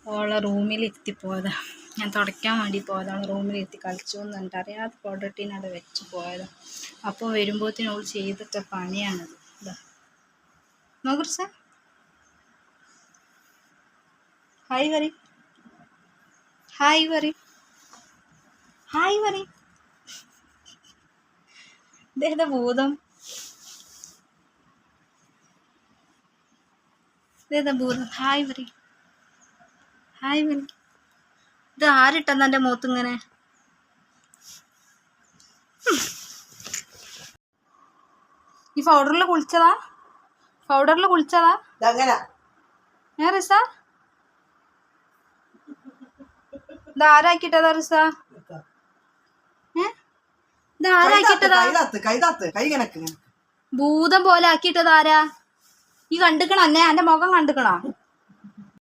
ഓളെ റൂമിലിരുത്തിപ്പോയതാ. ഞാൻ തുടയ്ക്കാൻ വേണ്ടി പോയതാണ്. റൂമിലിരുത്തി കളിച്ചു എന്ന് പറഞ്ഞിട്ട് അറിയാതെ പൗഡർ അവിടെ വെച്ച് പോയതാ. അപ്പോൾ വരുമ്പോഴത്തേനും ഓൾ ചെയ്തിട്ട പണിയാണത്. ഇതാ നോക്കുറിച്ച. ഹായ് വരി, ഹായ് വരി, ഹായ് വരി. ഇതേതാ ഭൂതം, ഇതേതാ ഭൂതം. ഹായ് വരി, ഹായ് വരി. ഇത് ആരിട്ടെന്നാ എൻ്റെ മുഖത്ത് ഇങ്ങനെ? ഈ പൗഡറിൽ കുളിച്ചതാ, പൗഡറിൽ കുളിച്ചതാ. ഏ റിസ, ഇത് ആരാക്കിട്ടതാ റിസ? ഇത് ആരാക്കിട്ടതാ? ഭൂതം പോലെ ആക്കിയിട്ടത് ആരാ? ഈ കണ്ടിക്കണ എന്നെ? എന്റെ മുഖം കണ്ടിക്കണോ?